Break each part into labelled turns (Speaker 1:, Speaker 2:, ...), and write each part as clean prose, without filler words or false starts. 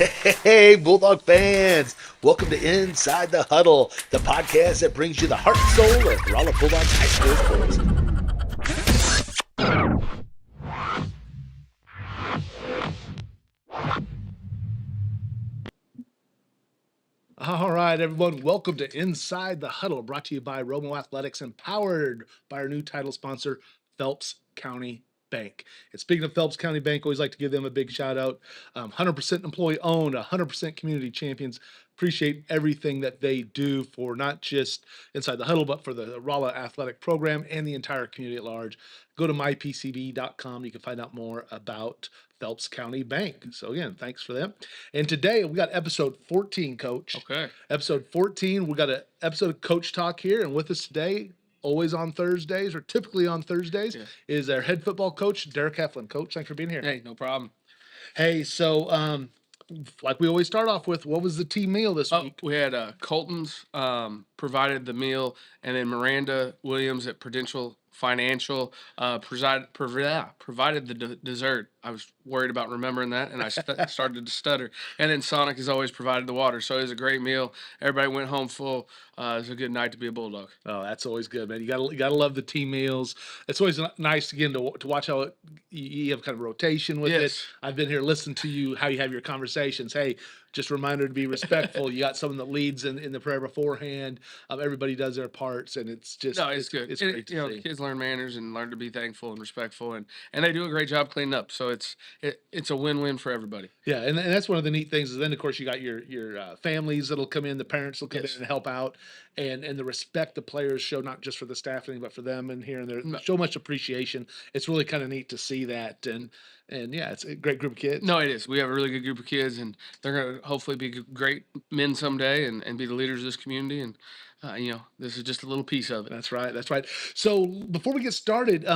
Speaker 1: Hey, Bulldog fans! Welcome to Inside the Huddle, the podcast that brings you the heart and soul of Rolla Bulldogs high school sports.
Speaker 2: All right, everyone, welcome to Inside the Huddle, brought to you by Romo Athletics and powered by our new title sponsor, Phelps County Bank. And speaking of Phelps County Bank, always like to give them a big shout out. 100% employee owned, 100% community champions. Appreciate everything that they do for not just Inside the Huddle, but for the Rolla Athletic Program and the entire community at large. Go to mypcb.com. You can find out more about Phelps County Bank. So again, thanks for them. And today we got episode 14, Coach.
Speaker 3: Okay.
Speaker 2: Episode 14. We got an episode of Coach Talk here, and with us today, always on Thursdays, or typically on Thursdays, is our head football coach, Derick Heflin. Coach, thanks for being here.
Speaker 3: Hey, no problem.
Speaker 2: Hey, so like we always start off with, what was the team meal this week?
Speaker 3: We had Colton's provided the meal, and then Miranda Williams at Prudential Financial provided the dessert. I was worried about remembering that, and I started to stutter. And then Sonic has always provided the water, so it was a great meal. Everybody went home full. It was a good night to be a Bulldog.
Speaker 2: Oh, that's always good, man. You gotta love the team meals. It's always nice again to watch how you have kind of rotation with it. I've been here listening to you how you have your conversations. Hey, just a reminder to be respectful. You got someone that leads in the prayer beforehand. Everybody does their parts, and it's just
Speaker 3: it's good.
Speaker 2: It's great to see.
Speaker 3: Kids learn manners and learn to be thankful and respectful, and they do a great job cleaning up. So it's a win-win for everybody.
Speaker 2: Yeah, and that's one of the neat things. Is then of course you got your families that'll come in, the parents will come in and help out, and the respect the players show not just for the staffing but for them and here and there. So much appreciation. It's really kind of neat to see that, and yeah, it's a great group of kids.
Speaker 3: No, it is. We have a really good group of kids, and they're going to hopefully be great men someday and be the leaders of this community. And, this is just a little piece of it.
Speaker 2: That's right. That's right. So before we get started,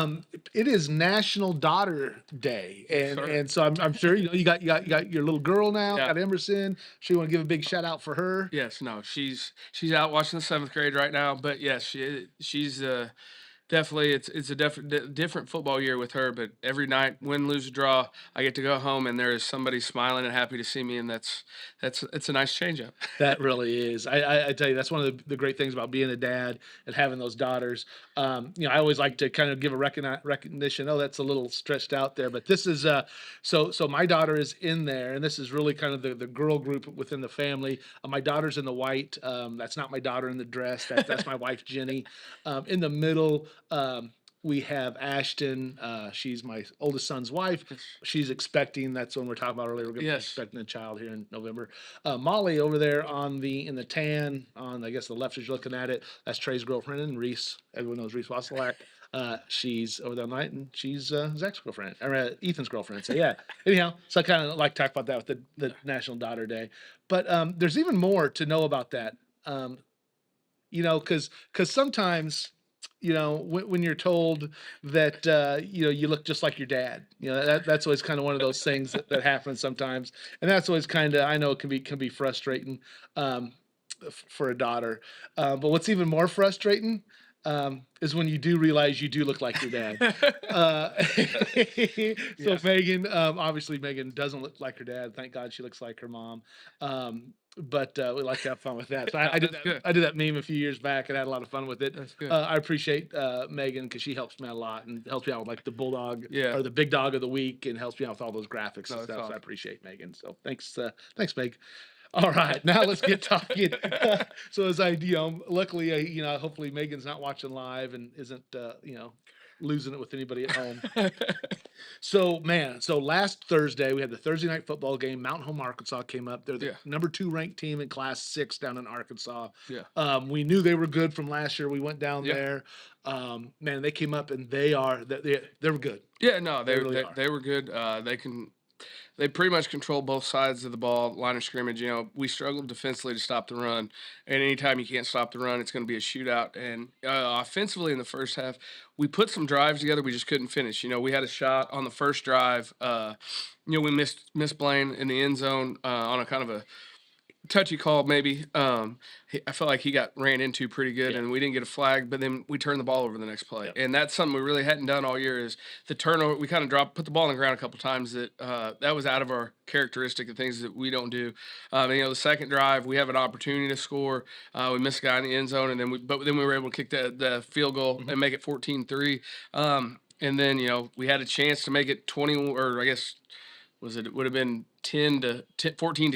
Speaker 2: it is National Daughter Day. And so I'm sure, you got your little girl now, got Emerson. Sure you want to give a big shout out for her?
Speaker 3: Yes. No, she's out watching the 7th grade right now. But, yes, she's definitely, it's a different football year with her, but every night, win, lose, or draw, I get to go home and there is somebody smiling and happy to see me, and it's a nice change up.
Speaker 2: That really is. I tell you, that's one of the great things about being a dad and having those daughters. I always like to kind of give a recognition. Oh, that's a little stretched out there, but this is so my daughter is in there, and this is really kind of the girl group within the family. My daughter's in the white. That's not my daughter in the dress. That's my wife Jenny. In the middle, we have Ashton. She's my oldest son's wife. She's expecting. That's when we're talking about earlier. We're going to be expecting a child here in November. Molly over there in the tan on, I guess, the left as you're looking at it. That's Trey's girlfriend, and Reese. Everyone knows Reese Wasselak. She's over that night, and she's his ex-girlfriend, or Ethan's girlfriend. So yeah. Anyhow, so I kind of like to talk about that with the National Daughter Day. But there's even more to know about that. Because sometimes, when you're told that, you look just like your dad, that's always kind of one of those things that happens sometimes. And that's always kind of, I know it can be frustrating for a daughter. But what's even more frustrating is when you do realize you do look like your dad. So Megan, obviously Megan doesn't look like her dad. Thank God she looks like her mom. But we like to have fun with that. So I did that meme a few years back and had a lot of fun with it.
Speaker 3: That's good.
Speaker 2: I appreciate Megan because she helps me out a lot and helps me out with like the Bulldog or the Big Dog of the Week and helps me out with all those graphics and stuff. Awesome. So I appreciate Megan. So thanks, Meg. All right, now let's get talking. So as luckily, hopefully Megan's not watching live and isn't, losing it with anybody at home. So last Thursday we had the Thursday night football game. Mountain Home Arkansas came up. They're the number 2 ranked team in Class 6 down in Arkansas. Yeah. We knew they were good from last year. We went down there. They came up and they were good.
Speaker 3: Yeah, no, they were good. They pretty much control both sides of the ball, line of scrimmage. We struggled defensively to stop the run. And anytime you can't stop the run, it's going to be a shootout. And offensively in the first half, we put some drives together. We just couldn't finish. We had a shot on the first drive. We missed Blaine in the end zone on a kind of a touchy call maybe. I felt like he got ran into pretty good, and we didn't get a flag. But then we turned the ball over the next play, and that's something we really hadn't done all year. Is the turnover? We kind of put the ball on the ground a couple times. That was out of our characteristic of things that we don't do. The second drive, we have an opportunity to score. We missed a guy in the end zone, and then we were able to kick the field goal and make it 14-3. And then we had a chance to make it 20, or I guess it would have been 14 to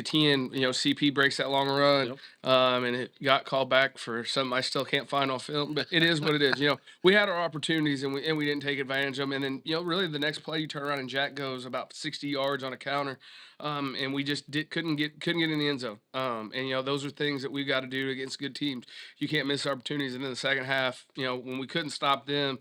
Speaker 3: 10. CP breaks that long run, and it got called back for something I still can't find on film, but it is what it is. We had our opportunities, and we didn't take advantage of them. And then really the next play, you turn around and Jack goes about 60 yards on a counter, and we just couldn't get in the end zone. And those are things that we've got to do against good teams. You can't miss opportunities. And then the second half, when we couldn't stop them,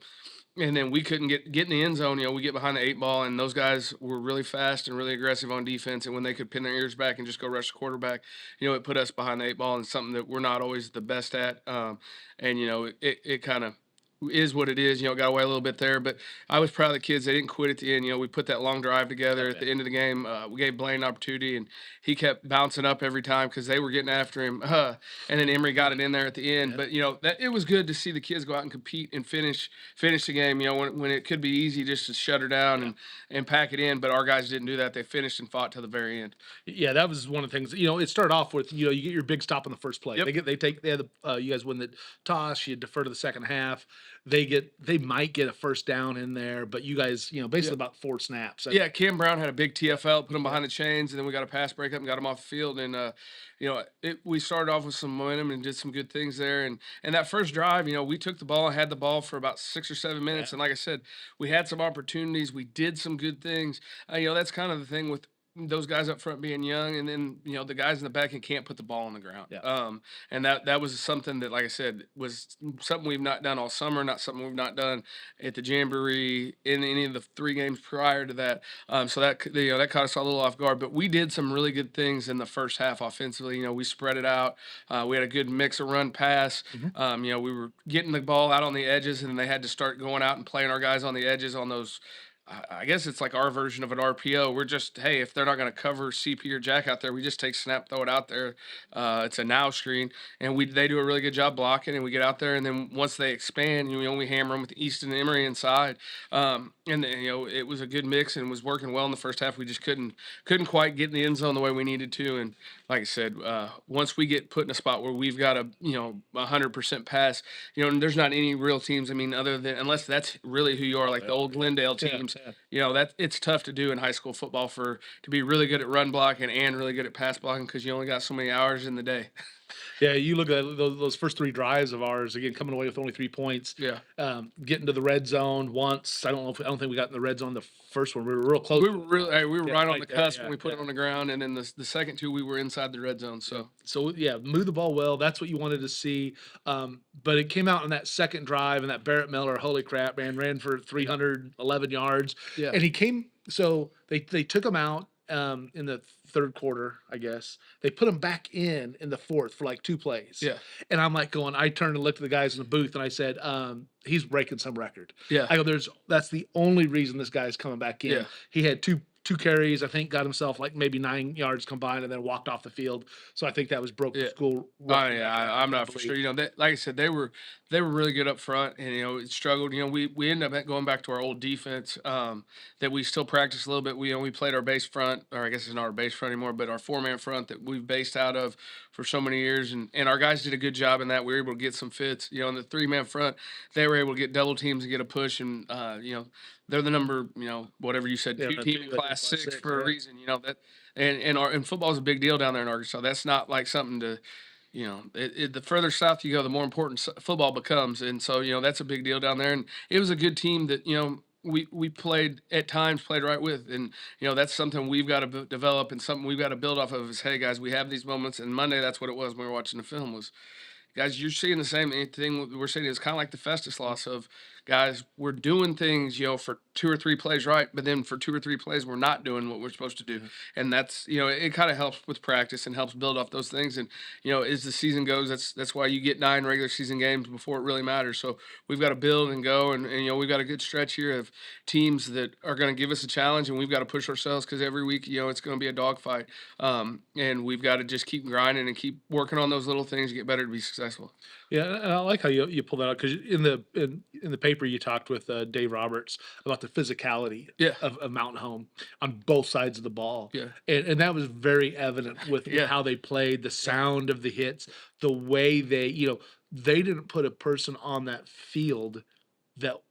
Speaker 3: and then we couldn't get in the end zone. We get behind the 8 ball, and those guys were really fast and really aggressive on defense. And when they could pin their ears back and just go rush the quarterback, it put us behind the 8 ball, and something that we're not always the best at. It kind of is what it is. Got away a little bit there, but I was proud of the kids. They didn't quit at the end. We put that long drive together at the end of the game. We gave Blaine an opportunity, and he kept bouncing up every time because they were getting after him. And then Emery got it in there at the end. But that it was good to see the kids go out and compete and finish the game. When it could be easy just to shut her down and pack it in, but our guys didn't do that. They finished and fought till the very end.
Speaker 2: Yeah, that was one of the things. It started off with you get your big stop on the first play.
Speaker 3: Yep.
Speaker 2: They had you guys win the toss. You defer to the second half. They might get a first down in there, but you guys basically about 4 snaps.
Speaker 3: Yeah, Cam Brown had a big TFL, put him behind the chains, and then we got a pass breakup and got him off the field. And we started off with some momentum and did some good things there. And that first drive, we took the ball and had the ball for about 6 or 7 minutes. And like I said, we had some opportunities. We did some good things. That's kind of the thing with those guys up front being young, and then the guys in the back and can't put the ball on the ground. And that was something that, like I said, was something we've not done all summer, not something we've not done at the Jamboree in any of the 3 games prior to that. So that that caught us a little off guard, but we did some really good things in the first half offensively. We spread it out. We had a good mix of run pass. We were getting the ball out on the edges, and then they had to start going out and playing our guys on the edges on those. I guess it's like our version of an RPO. We're just, hey, if they're not going to cover CP or Jack out there, we just take snap, throw it out there. It's a now screen, and they do a really good job blocking, and we get out there, and then once they expand, we hammer them with Easton and Emery inside. And then, it was a good mix and was working well in the first half. We just couldn't quite get in the end zone the way we needed to. And like I said, once we get put in a spot where we've got a 100% pass, there's not any real teams. I mean, unless that's really who you are, like the old Glendale teams. That it's tough to do in high school football to be really good at run blocking and really good at pass blocking because you only got so many hours in the day.
Speaker 2: Yeah, you look at those first 3 drives of ours, again, coming away with only 3 points.
Speaker 3: Yeah.
Speaker 2: Getting to the red zone once. I don't think we got in the red zone the first one. We were real close.
Speaker 3: We were right on the cusp when we put it on the ground, and then the second 2 we were inside the red zone. So
Speaker 2: move the ball well. That's what you wanted to see. But it came out in that second drive, and that Barrett Miller, holy crap, man, ran for 311 yards.
Speaker 3: Yeah.
Speaker 2: And he came. So they took him out. In the third quarter, I guess they put him back in the fourth for like 2 plays.
Speaker 3: Yeah.
Speaker 2: And I'm like I turned and looked at the guys in the booth and I said, he's breaking some record.
Speaker 3: Yeah.
Speaker 2: I go, that's the only reason this guy's coming back in.
Speaker 3: Yeah.
Speaker 2: He had two carries, I think, got himself like maybe 9 yards combined, and then walked off the field. So I think that was broke school.
Speaker 3: I'm not for sure. Like I said, they were really good up front, and it struggled. We ended up going back to our old defense that we still practice a little bit. We played our base front, or I guess it's not our base front anymore, but our 4-man front that we've based out of for so many years, and our guys did a good job in that. We were able to get some fits. In the 3-man front, they were able to get double teams and get a push, and they're the number, whatever you said, 2 team in Class 6 for a reason. That, and football is a big deal down there in Arkansas. That's not like something to, the further south you go, the more important football becomes, and so that's a big deal down there. And it was a good team that we played at times played right with, and that's something we've got to develop and something we've got to build off of. Is, hey guys, we have these moments, and Monday that's what it was when we were watching the film was. Guys, you're seeing the same thing we're seeing. It's kind of like the Festus loss of, guys, we're doing things, for 2 or 3 plays right, but then for 2 or 3 plays, we're not doing what we're supposed to do. And that's, it kind of helps with practice and helps build off those things. And, as the season goes, that's why you get 9 regular season games before it really matters. So we've got to build and go. And we've got a good stretch here of teams that are going to give us a challenge, and we've got to push ourselves because every week, it's going to be a dogfight. And we've got to just keep grinding and keep working on those little things to get better to be successful.
Speaker 2: Yeah, and I like how you pull that out because in the paper you talked with Dave Roberts about the physicality
Speaker 3: Yeah.
Speaker 2: of Mountain Home on both sides of the ball.
Speaker 3: Yeah.
Speaker 2: And that was very evident with
Speaker 3: Yeah.
Speaker 2: how they played, the sound of the hits, the way they didn't put a person on that field that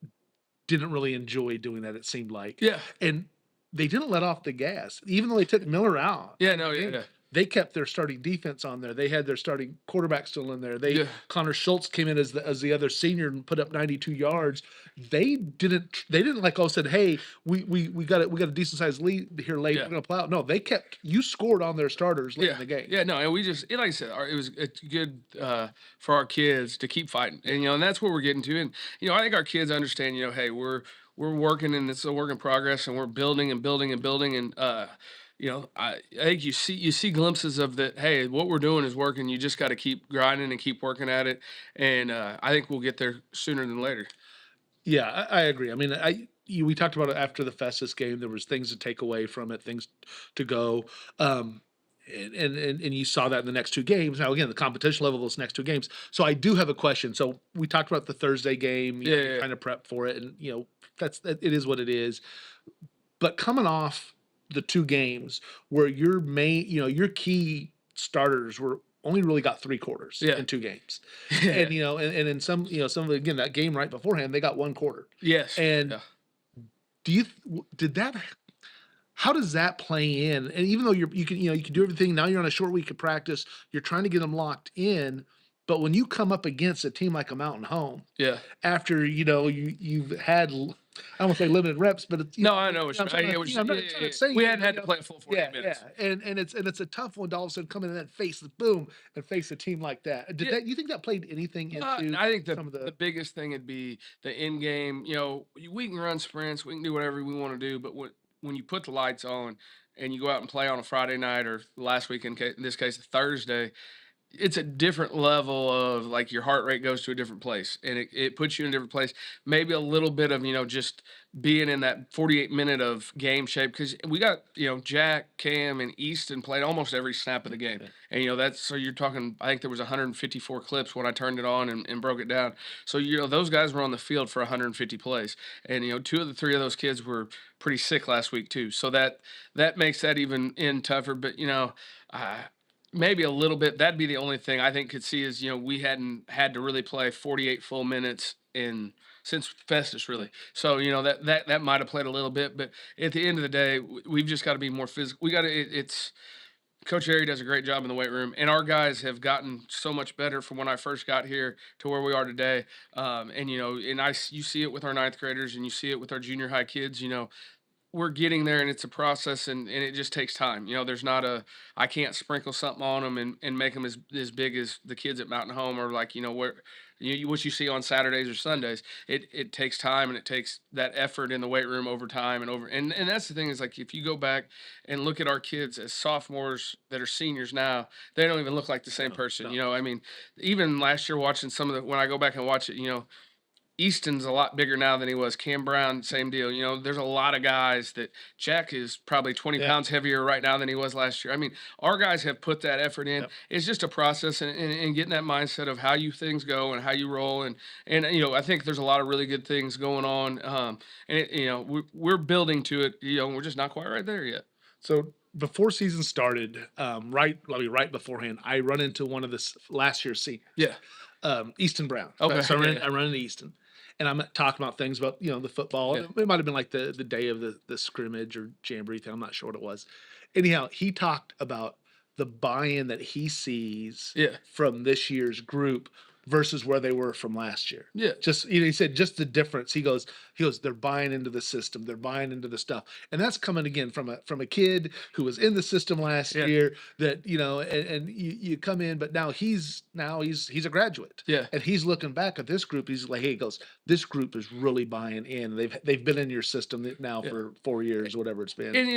Speaker 2: didn't really enjoy doing that, it seemed like.
Speaker 3: Yeah.
Speaker 2: And they didn't let off the gas, even though they took Miller out.
Speaker 3: Yeah, no, yeah.
Speaker 2: They kept their starting defense on there. They had their starting quarterback still in there.
Speaker 3: Yeah.
Speaker 2: Connor Schultz came in as the other senior and put up 92 yards. They didn't like all said, hey, we got a decent sized lead here late.
Speaker 3: Yeah.
Speaker 2: We're gonna play out. No, you scored on their starters late in the game.
Speaker 3: Yeah, no, and we just, like I said, it's good for our kids to keep fighting, and that's what we're getting to. And I think our kids understand, hey, we're working, and it's a work in progress, and we're building and building and building, and I think you see glimpses of that. Hey, what we're doing is working. You just got to keep grinding and keep working at it, and I think we'll get there sooner than later.
Speaker 2: Yeah, I agree. I mean, we talked about it after the Festus game. There was things to take away from it, things to go. And you saw that in the next 2 games. Now, again, the competition level of those next 2 games. So I do have a question. So we talked about the Thursday game, kind of prep for it, and it is what it is. But coming off the 2 games where your key starters were only really got 3 quarters in 2 games, and and in some again that game right beforehand they got 1 quarter.
Speaker 3: Yes,
Speaker 2: and how does that play in? And even though you can do everything, now you're on a short week of practice, you're trying to get them locked in. But when you come up against a team like a Mountain Home, after you've had, I don't want to say limited reps, but it's,
Speaker 3: no, I know what you're saying. We hadn't had to play a full 40 minutes.
Speaker 2: Yeah, and it's a tough one to all of a sudden come in and then face a team like that. You think that played anything into?
Speaker 3: I think the biggest thing would be the in game. We can run sprints, we can do whatever we want to do, but when you put the lights on and you go out and play on a Friday night or last week in this case a Thursday, it's a different level of like your heart rate goes to a different place, and it puts you in a different place. Maybe a little bit of just being in that 48-minute of game shape, because we got Jack, Cam, and Easton played almost every snap of the game, and that's, so you're talking, I think there was 154 clips when I turned it on and broke it down. So those guys were on the field for 150 plays, and 2 of the 3 of those kids were pretty sick last week too. So that makes that even tougher. But maybe a little bit. That'd be the only thing I think could see is, we hadn't had to really play 48 full minutes since Festus really. So, that might have played a little bit, but at the end of the day, we've just got to be more physical. It's Coach Harry does a great job in the weight room, and our guys have gotten so much better from when I first got here to where we are today. You see it with our 9th graders, and you see it with our junior high kids. We're getting there, and it's a process, and it just takes time. There's not I can't sprinkle something on them and make them as big as the kids at Mountain Home, or like, where what you see on Saturdays or Sundays. It takes time, and it takes that effort in the weight room over time and that's the thing is, like, if you go back and look at our kids as sophomores that are seniors now, they don't even look like the same person.
Speaker 2: No.
Speaker 3: I mean, even last year watching when I go back and watch it, Easton's a lot bigger now than he was. Cam Brown, same deal. There's a lot of guys that Jack is probably 20 pounds heavier right now than he was last year. I mean, our guys have put that effort in. Yep. It's just a process and getting that mindset of how things go and how you roll. And I think there's a lot of really good things going on. We're building to it. We're just not quite right there yet.
Speaker 2: So before season started, right beforehand, I run into one of this last year's seniors.
Speaker 3: Yeah.
Speaker 2: Easton Brown.
Speaker 3: Okay.
Speaker 2: So I run into Easton. And I'm talking about things about, the football. Yeah. It might have been like the day of the scrimmage or jamboree thing. I'm not sure what it was. Anyhow, he talked about the buy-in that he sees from this year's group versus where they were from last year.
Speaker 3: Yeah.
Speaker 2: Just, he said just the difference. He goes, they're buying into the system. They're buying into the stuff. And that's coming again from a kid who was in the system last year that, and you come in, but now he's a graduate.
Speaker 3: Yeah.
Speaker 2: And he's looking back at this group. He's like, hey, he goes, this group is really buying in. They've been in your system now for 4 years, whatever it's been.
Speaker 3: And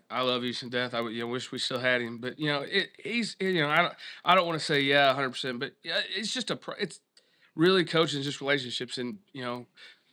Speaker 3: I love Easton Death. I wish we still had him, but he's I don't want to say 100%, but it's just it's really coaching just relationships, and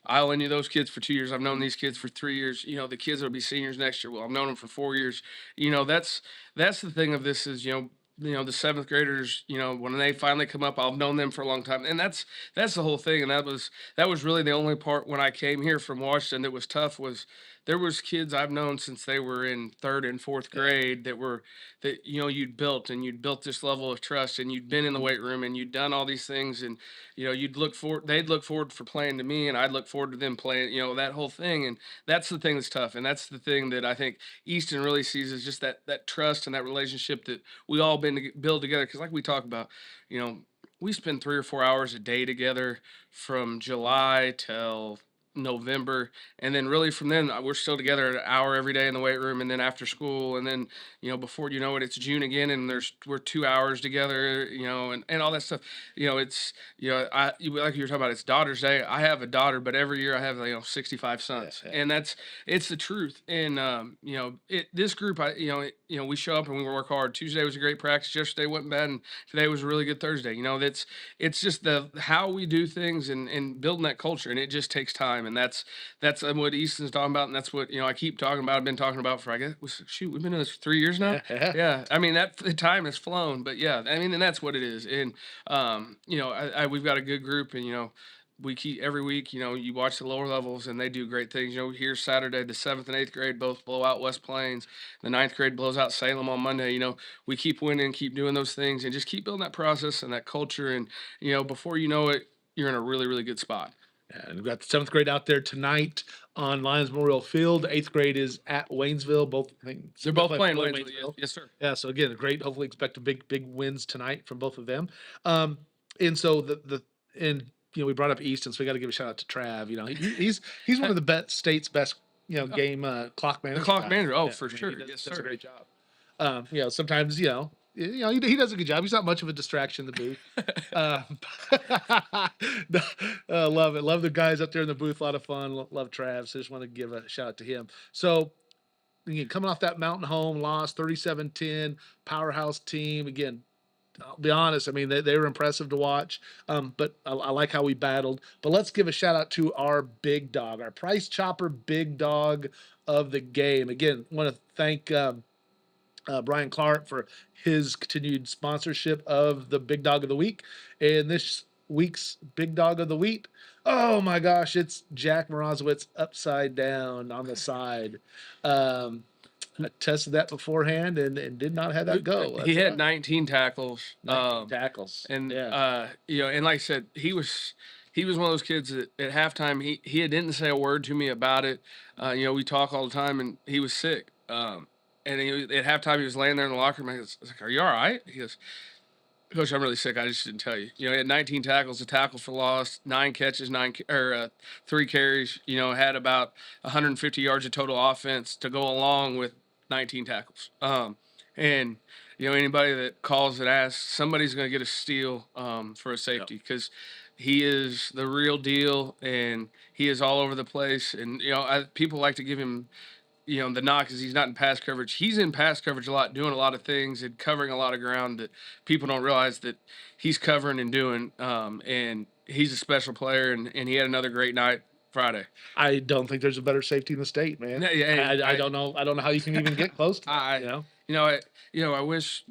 Speaker 3: I only knew those kids for 2 years. I've known these kids for 3 years. The kids that'll be seniors next year. Well, I've known them for 4 years. That's the thing of this is the seventh graders. When they finally come up, I've known them for a long time, and that's the whole thing. And that was really the only part when I came here from Washington that was tough. Was there was kids I've known since they were in third and fourth grade that you'd built this level of trust, and you'd been in the weight room and you'd done all these things, and they'd look forward for playing to me, and I'd look forward to them playing, that whole thing. And that's the thing that's tough, and that's the thing that I think Easton really sees is just that trust and that relationship that we all been to build together. Because like we talk about, we spend 3 or 4 hours a day together from July till November, and then really from then we're still together an hour every day in the weight room, and then after school, and then before you know it, it's June again, and we're 2 hours together, and all that stuff. It's like you were talking about, it's Daughter's Day. I have a daughter, but every year I have 65 sons, and it's the truth. And this group, we show up and we work hard. Tuesday was a great practice. Yesterday wasn't bad, and today was a really good Thursday. It's just how we do things and building that culture, and it just takes time. And that's what Easton's talking about, and that's what I keep talking about. I've been talking about for we've been in this 3 years now. Yeah, I mean the time has flown, but and that's what it is. And we've got a good group, and we keep every week. You watch the lower levels, and they do great things. Here Saturday, the 7th and 8th grade both blow out West Plains. The 9th grade blows out Salem on Monday. We keep winning, keep doing those things, and just keep building that process and that culture. And before you know it, you're in a really, really good spot.
Speaker 2: And we've got the 7th grade out there tonight on Lions Memorial Field. The 8th grade is at Waynesville.
Speaker 3: They're both playing Waynesville. Yes, sir.
Speaker 2: Yeah, so again, great. Hopefully expect a big wins tonight from both of them. And so we brought up Easton, so we got to give a shout out to Trav. He's one of the state's best game clock managers.
Speaker 3: The clock manager, for sure.
Speaker 2: Yes, sir. Does a great job. Sometimes he does a good job. He's not much of a distraction in the booth. Love it. Love the guys up there in the booth. A lot of fun. Love Trav. So just want to give a shout out to him. So again, coming off that Mountain Home loss, 37-10, powerhouse team. Again, I'll be honest. I mean, they were impressive to watch. But I like how we battled. But let's give a shout out to our big dog, our price chopper big dog of the game. Again, want to thank Brian Clark for his continued sponsorship of the Big Dog of the Week. And this week's Big Dog of the Week, oh my gosh, it's Jack Morozowitz upside down on the side. I tested that beforehand and did not have that go.
Speaker 3: He had 19 tackles.
Speaker 2: 19 tackles.
Speaker 3: And, and like I said, he was one of those kids that at halftime, he didn't say a word to me about it. We talk all the time, and he was sick. And at halftime, he was laying there in the locker room. I was like, "Are you all right?" He goes, "Coach, I'm really sick. I just didn't tell you." He had 19 tackles, a tackle for loss, 9 catches, 3 carries. Had about 150 yards of total offense to go along with 19 tackles. And anybody that calls and asks, somebody's going to get a steal for a safety, because he is the real deal, and he is all over the place. And people like to give him the knock is he's not in pass coverage. He's in pass coverage a lot, doing a lot of things and covering a lot of ground that people don't realize that he's covering and doing. And he's a special player, and he had another great night Friday.
Speaker 2: I don't think there's a better safety in the state, man. I don't know. I don't know how you can even get close to that,
Speaker 3: I wish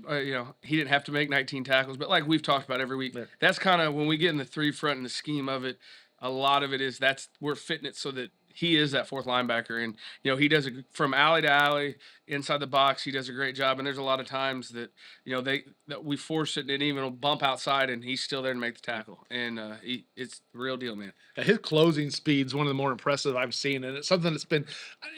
Speaker 3: he didn't have to make 19 tackles, but like we've talked about every week, that's kind of when we get in the 3 front and the scheme of it. A lot of it is we're fitting it so that he is that fourth linebacker, and he does from alley to alley, inside the box. He does a great job, and there's a lot of times that that we force it and even a bump outside, and he's still there to make the tackle, and it's the real deal, man.
Speaker 2: His closing speed is one of the more impressive I've seen, and it's something that's been.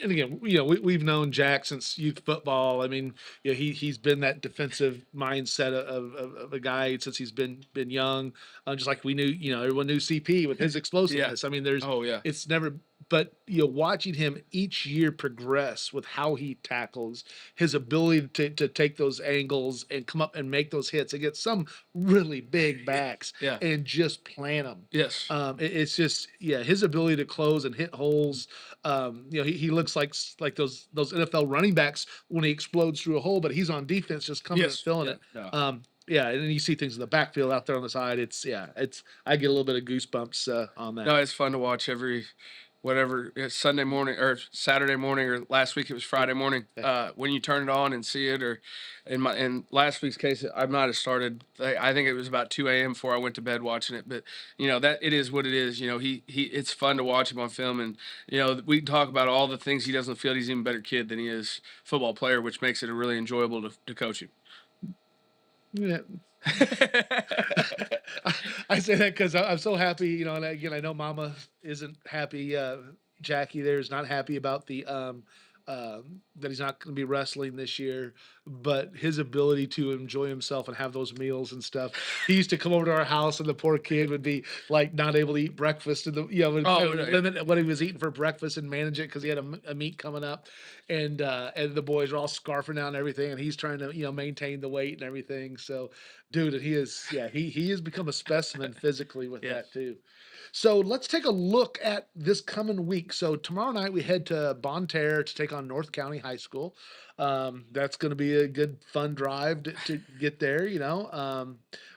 Speaker 2: And again, we've known Jack since youth football. I mean, he's been that defensive mindset of a guy since he's been young. Just like we knew, everyone knew CP with his explosiveness. I mean, it's never. But watching him each year progress with how he tackles, his ability to take those angles and come up and make those hits against some really big backs, and just plant them.
Speaker 3: Yes,
Speaker 2: it's just his ability to close and hit holes. He looks like those NFL running backs when he explodes through a hole, but he's on defense just coming and filling it. And then you see things in the backfield out there on the side. I get a little bit of goosebumps on that.
Speaker 3: No, it's fun to watch it's Sunday morning or Saturday morning, or last week it was Friday morning, when you turn it on and see it. Or in last week's case, I might have started, I think it was about 2 a.m. before I went to bed watching it. But that it is what it is. It's fun to watch him on film, and we talk about all the things he does on the field. He's an even better kid than he is football player, which makes it really enjoyable to coach him.
Speaker 2: Yeah. I say that because I'm so happy, and again, I know Mama isn't happy. Jackie there is not happy about the that he's not going to be wrestling this year, but his ability to enjoy himself and have those meals and stuff. He used to come over to our house, and the poor kid would be like not able to eat breakfast, and limit what he was eating for breakfast and manage it because he had a meet coming up, and the boys are all scarfing down and everything, and he's trying to maintain the weight and everything. So, dude, he has become a specimen physically with that too. So let's take a look at this coming week. So tomorrow night we head to Bonne Terre to take on North County High School. That's going to be a good, fun drive to get there,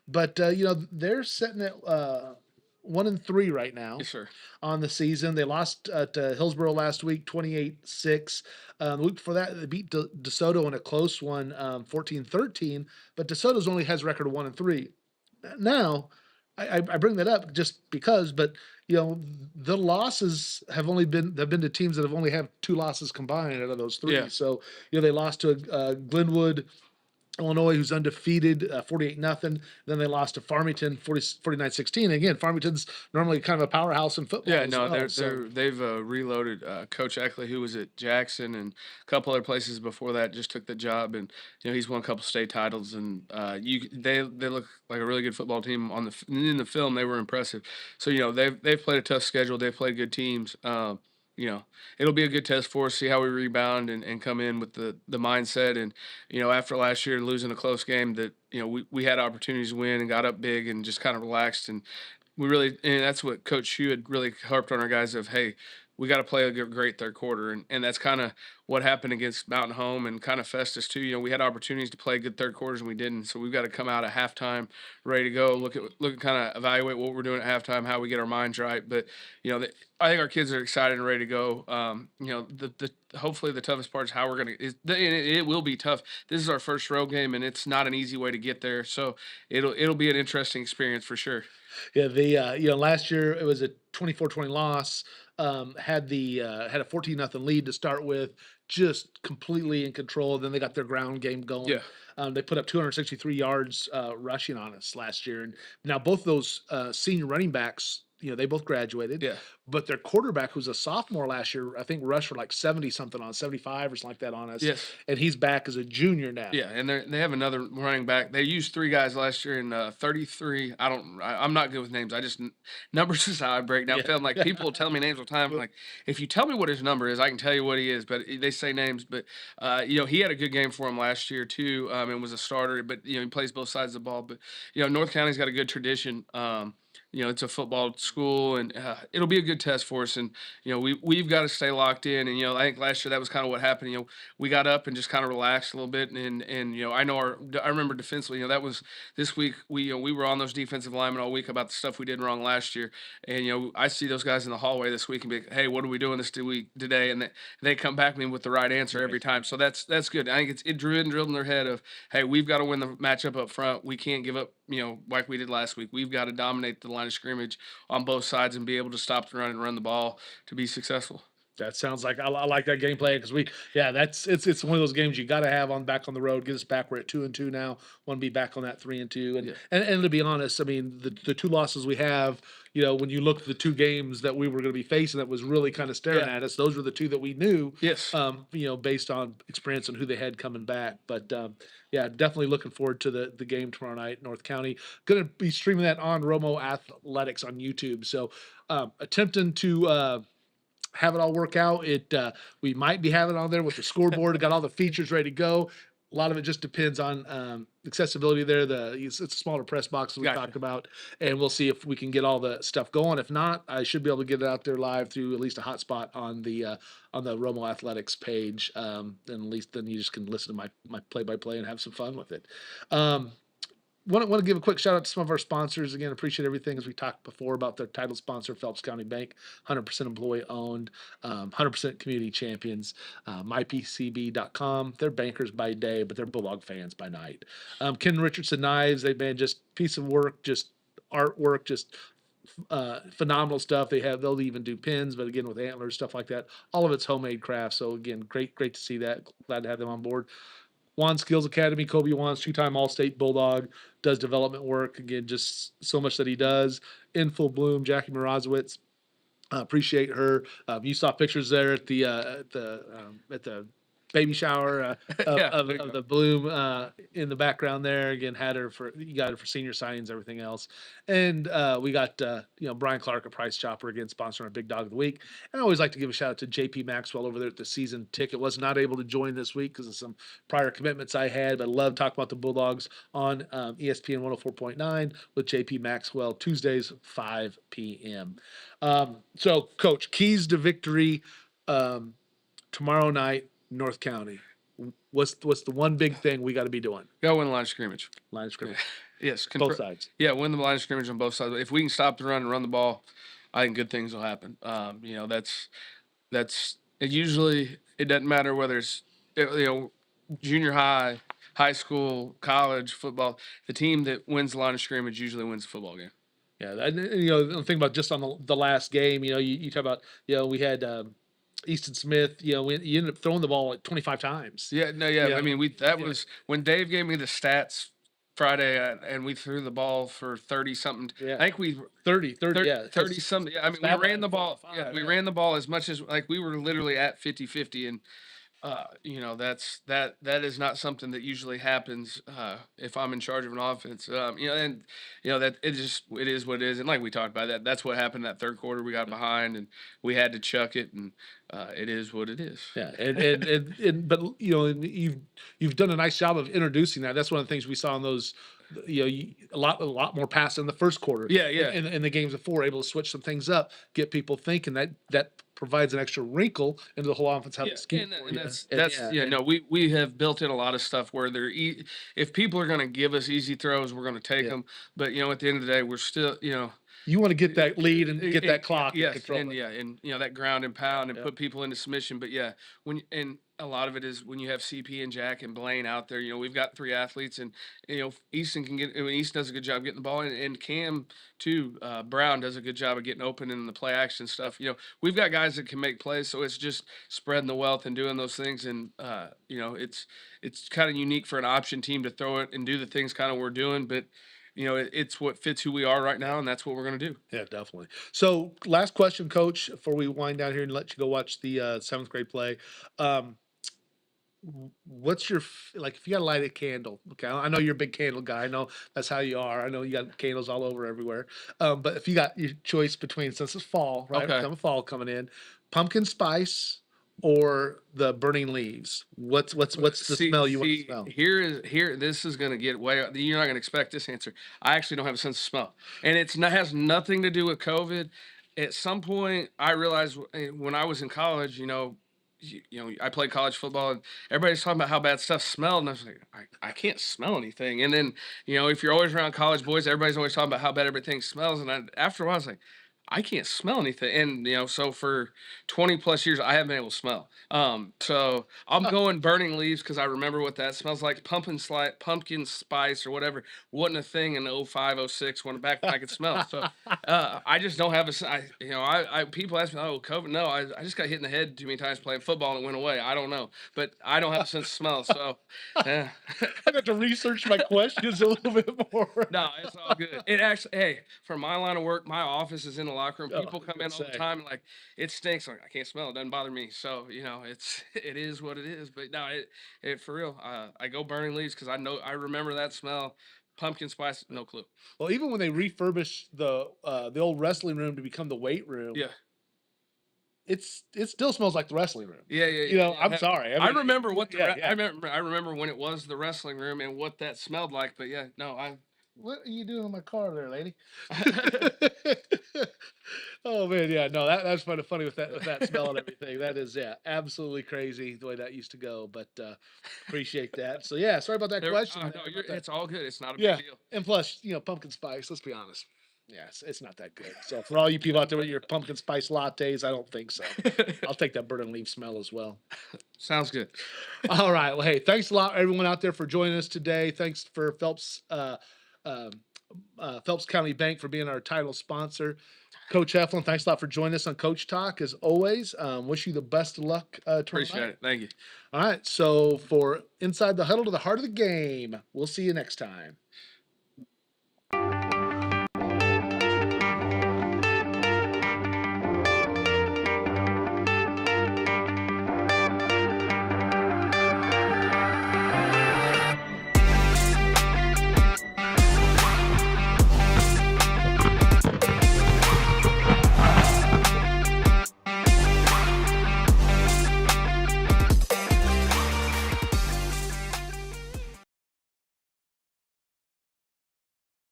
Speaker 2: But they're sitting at 1-3 right now.
Speaker 3: Yes, sir.
Speaker 2: On the season. They lost to Hillsboro last week, 28-6. The week before that, they beat DeSoto in a close one, 14-13. But DeSoto's only has a record of 1-3. Now, I bring that up just because, but the losses have been to teams that have only had 2 losses combined out of those 3. Yeah. So they lost to Glenwood, Illinois, who's undefeated, 48-0. Then they lost to Farmington, 49-16. Again, Farmington's normally kind of a powerhouse in football.
Speaker 3: Yeah, no, they've reloaded. Coach Eckley, who was at Jackson and a couple other places before that, just took the job, and he's won a couple state titles. And they look like a really good football team in the film. They were impressive. So they've played a tough schedule. They've played good teams. It'll be a good test for us, see how we rebound and come in with the mindset. And, after last year losing a close game that, we had opportunities to win and got up big and just kind of relaxed. And and that's what Coach Hugh had really harped on our guys of, hey, we got to play a great third quarter. And that's kind of what happened against Mountain Home and kind of Festus too. We had opportunities to play good third quarters and we didn't. So we've got to come out at halftime ready to go, look at kind of evaluate what we're doing at halftime, how we get our minds right. But, I think our kids are excited and ready to go. Hopefully the toughest part is how we're going to, it will be tough. This is our first road game and it's not an easy way to get there. So it'll be an interesting experience for sure.
Speaker 2: Yeah. Last year it was a 24-20 loss. Had a 14-0 lead to start with, just completely in control. Then they got their ground game going. Yeah. They put up 263 yards rushing on us last year. And now both those senior running backs, they both graduated. Yeah. But their quarterback, who's a sophomore last year, I think rushed for like 70-something on 75 or something like that on us. Yes. And he's back as a junior now.
Speaker 3: Yeah, and they have another running back. They used 3 guys last year in 33. I'm not good with names. I just numbers is how I break down film. Like people will tell me names all the time. Like if you tell me what his number is, I can tell you what he is. But they say names. But he had a good game for him last year too, and was a starter. But he plays both sides of the ball. But North County's got a good tradition. It's a football school, and it'll be a good test for us. And we've got to stay locked in. And I think last year that was kind of what happened. We got up and just kind of relaxed a little bit. And I remember defensively. That was this week. We were on those defensive linemen all week about the stuff we did wrong last year. And I see those guys in the hallway this week and be like, hey, what are we doing this week today? And they come back to me with the right answer every time. So that's good. I think it drilled in their head of, hey, we've got to win the matchup up front. We can't give up. Like we did last week, we've got to dominate the line of scrimmage on both sides and be able to stop the run and run the ball to be successful.
Speaker 2: That sounds like I like that game plan because it's one of those games you got to have on back on the road. Get us back. We're at 2-2 now. Want to be back on that 3-2. And,
Speaker 3: Yeah.
Speaker 2: and to be honest, I mean the two losses we have. When you look at the two games that we were going to be facing, that was really kind of staring at us. Those were the two that we knew.
Speaker 3: Yes.
Speaker 2: Based on experience and who they had coming back. But definitely looking forward to the game tomorrow night in North County. Going to be streaming that on Romo Athletics on YouTube. So attempting to have it all work out. We might be having it on there with the scoreboard. Got all the features ready to go. A lot of it just depends on accessibility there. It's a smaller press box that we talked about, and we'll see if we can get all the stuff going. If not, I should be able to get it out there live through at least a hotspot on the Romo Athletics page. And at least then you just can listen to my play-by-play and have some fun with it. Want to give a quick shout out to some of our sponsors. Again, appreciate everything as we talked before about their title sponsor, Phelps County Bank, 100% employee owned, 100% community champions, mypcb.com. They're bankers by day, but they're Bulldog fans by night. Ken Richardson Knives, they've been just piece of work, just artwork, just phenomenal stuff. They'll even do pins, but again with antlers, stuff like that. All of it's homemade craft. So again, great to see that. Glad to have them on board. Juan Skills Academy, Kobe Juan's two-time All-State Bulldog, does development work. Again, just so much that he does. In full bloom, Jackie Morozowitz. Appreciate her. You saw pictures there at the baby shower of the bloom in the background there. Again, you got her for senior signings, everything else. And we got Brian Clark at Price Chopper, again sponsoring our Big Dog of the Week. And I always like to give a shout out to JP Maxwell over there at the season ticket. Was not able to join this week because of some prior commitments I had, but I love talking about the Bulldogs on ESPN 104.9 with JP Maxwell Tuesdays 5 p.m. So Coach, keys to victory tomorrow night, North County. What's the one big thing we got to be doing?
Speaker 3: Go win the line of scrimmage.
Speaker 2: Line of scrimmage.
Speaker 3: Yes.
Speaker 2: Both sides.
Speaker 3: Yeah, win the line of scrimmage on both sides. If we can stop the run and run the ball, I think good things will happen. That's usually it doesn't matter whether it's junior high, high school, college football. The team that wins the line of scrimmage usually wins the football game.
Speaker 2: Yeah, think about just on the last game. You talk about we had. Easton Smith, you ended up throwing the ball like 25 times.
Speaker 3: Yeah. I mean, was when Dave gave me the stats Friday, and we threw the ball for 30 something.
Speaker 2: Yeah.
Speaker 3: I think we
Speaker 2: 30
Speaker 3: something. Yeah, I mean, we ran the ball. Yeah, we ran the ball as much as we were literally at 50-50, and that is not something that usually happens if I'm in charge of an offense. That it is what it is, and like we talked about that's what happened that third quarter. We got behind and we had to chuck it, and it is what it is.
Speaker 2: Yeah, but you've done a nice job of introducing that. That's one of the things we saw in those. A lot more pass in the first quarter.
Speaker 3: Yeah.
Speaker 2: In the games before, able to switch some things up, get people thinking that provides an extra wrinkle into the whole offense.
Speaker 3: We have built in a lot of stuff where if people are going to give us easy throws, we're going to take them. But at the end of the day, we're still
Speaker 2: you want to get that lead and get that clock.
Speaker 3: Yes, and that ground and pound and put people into submission. But a lot of it is when you have CP and Jack and Blaine out there. We've got three athletes, and Easton Easton does a good job getting the ball, and Cam too. Brown does a good job of getting open in the play action stuff. We've got guys that can make plays, so it's just spreading the wealth and doing those things. And it's kind of unique for an option team to throw it and do the things kind of we're doing, but. It's what fits who we are right now, and that's what we're going to do.
Speaker 2: Yeah, definitely. So, last question, Coach, before we wind down here and let you go watch the seventh grade play. What's your if you got to light a candle? Okay, I know you're a big candle guy. I know that's how you are. I know you got candles all over everywhere. But if you got your choice between, since it's fall, right?
Speaker 3: Okay.
Speaker 2: Fall coming in, pumpkin spice or the burning leaves? What's the smell you want to smell?
Speaker 3: Here. This is going to get way. You're not going to expect this answer. I actually don't have a sense of smell, and has nothing to do with COVID. At some point, I realized when I was in college, I played college football, and everybody's talking about how bad stuff smelled, and I was like, I can't smell anything. And then, if you're always around college boys, everybody's always talking about how bad everything smells, and after a while, I was like, I can't smell anything. And, so for 20 plus years, I haven't been able to smell. So I'm going burning leaves because I remember what that smells like. Pumpkin spice or whatever wasn't a thing in 05, 06 when back when I could smell. So I just don't have people ask me, oh, COVID. No, I just got hit in the head too many times playing football and it went away. I don't know. But I don't have a sense of smell. So, yeah.
Speaker 2: I got to research my questions a little bit more.
Speaker 3: No, it's all good. It actually, hey, for my line of work, my office is in the locker room. People come in all the time, like it stinks. Like I can't smell it. Doesn't bother me. So it is what it is. But no, it for real. I go burning leaves because I remember that smell. Pumpkin spice, no clue.
Speaker 2: Well, even when they refurbished the old wrestling room to become the weight room,
Speaker 3: Yeah.
Speaker 2: it still smells like the wrestling room.
Speaker 3: Yeah.
Speaker 2: I'm sorry.
Speaker 3: I remember what
Speaker 2: yeah.
Speaker 3: I remember when it was the wrestling room and what that smelled like. But yeah, no,
Speaker 2: What are you doing in my car there, lady? Oh man, yeah, no, that's kind of funny with that smell and everything. That is, absolutely crazy the way that used to go. But appreciate that. So yeah, sorry about that question.
Speaker 3: No, it's all good. It's not a
Speaker 2: Yeah,
Speaker 3: big deal.
Speaker 2: and plus, pumpkin spice. Let's be honest. Yeah, it's not that good. So for all you people out there with your pumpkin spice lattes, I don't think so. I'll take that burning leaf smell as well.
Speaker 3: Sounds good.
Speaker 2: All right. Well, hey, thanks a lot, everyone out there, for joining us today. Thanks for Phelps County Bank for being our title sponsor. Coach Heflin, thanks a lot for joining us on Coach Talk. As always, wish you the best of luck.
Speaker 3: Appreciate it. Thank you.
Speaker 2: All right. So for Inside the Huddle to the Heart of the Game, we'll see you next time.